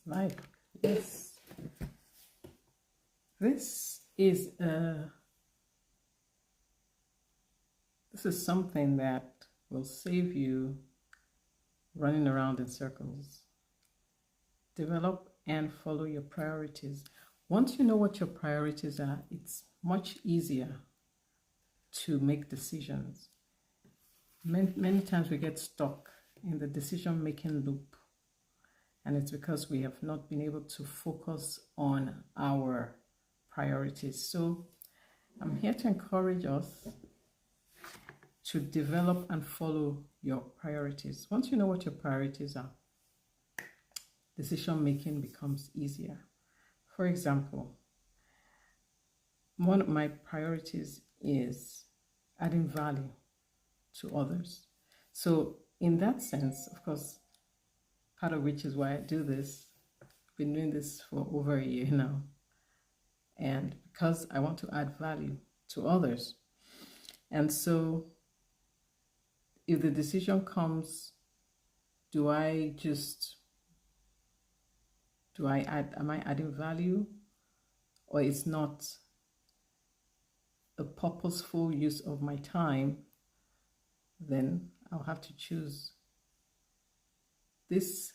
Like this. This is something that will save you running around in circles. Develop and follow your priorities. Once you know what your priorities are, it's much easier to make decisions. Many times we get stuck in the decision-making loop, and it's because we have not been able to focus on our priorities. So I'm here to encourage us to develop and follow your priorities. Once you know what your priorities are, decision-making becomes easier. For example, one of my priorities is adding value to others. So in that sense, of course, part of which is why I do this, I've been doing this for over a year now, and because I want to add value to others. And so if the decision comes, am I adding value, or it's not a purposeful use of my time, then I'll have to choose. This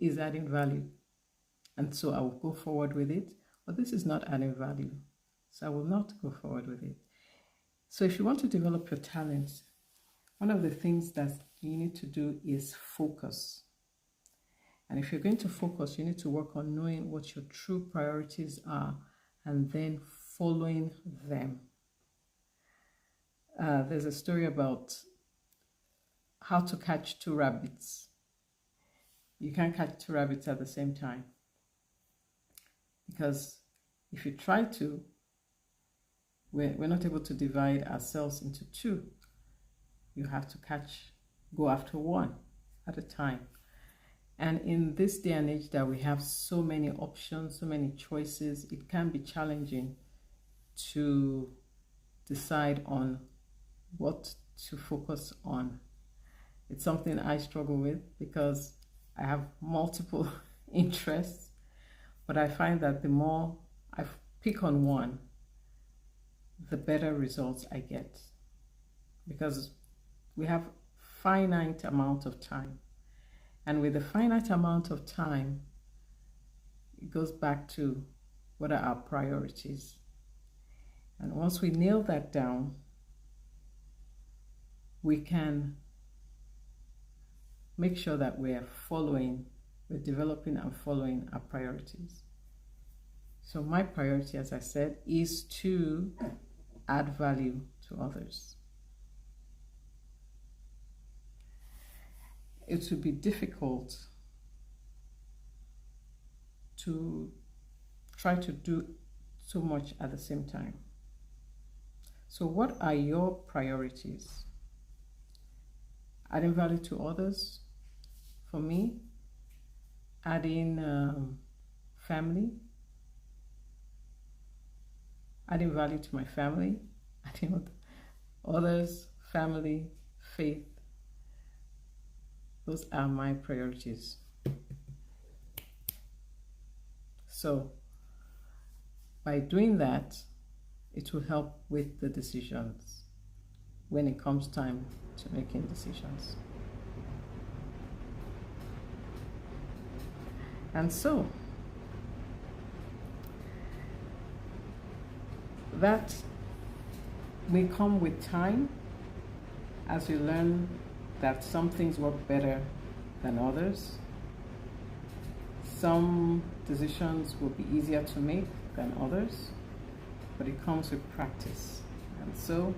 is adding value, and so I will go forward with it, but this is not adding value, so I will not go forward with it. So if you want to develop your talents, one of the things that you need to do is focus. And if you're going to focus, you need to work on knowing what your true priorities are and then following them. There's a story about how to catch two rabbits. You can't catch two rabbits at the same time, because if you try to, we're not able to divide ourselves into two. You have to go after one at a time. And in this day and age that we have so many options, so many choices, it can be challenging to decide on what to focus on. It's something I struggle with because I have multiple interests, but I find that the more I pick on one, the better results I get, because we have finite amount of time. And with a finite amount of time, it goes back to what are our priorities. And once we nail that down, we can make sure that we're developing and following our priorities. So my priority, as I said, is to add value to others. It would be difficult to try to do so much at the same time. So what are your priorities? Adding value to others. For me, adding family, adding value to my family, adding others, family, faith. Those are my priorities. So by doing that, it will help with the decisions when it comes time to making decisions. And so that may come with time as you learn that some things work better than others. Some decisions will be easier to make than others, but it comes with practice. And so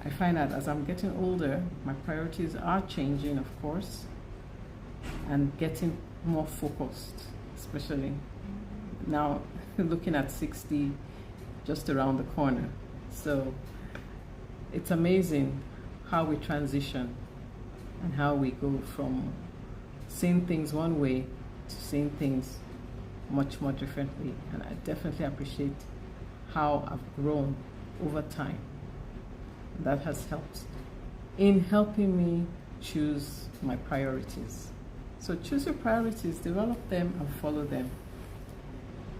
I find that as I'm getting older, my priorities are changing, of course, and getting more focused, especially now looking at 60 just around the corner. So it's amazing how we transition and how we go from seeing things one way to seeing things much more differently. And I definitely appreciate how I've grown over time. That has helped in helping me choose my priorities. So choose your priorities, develop them, and follow them.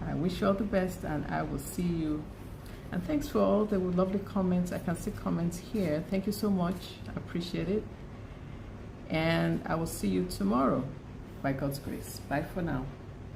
I wish you all the best, and I will see you. And thanks for all the lovely comments. I can see comments here. Thank you so much. I appreciate it. And I will see you tomorrow by God's grace. Bye for now.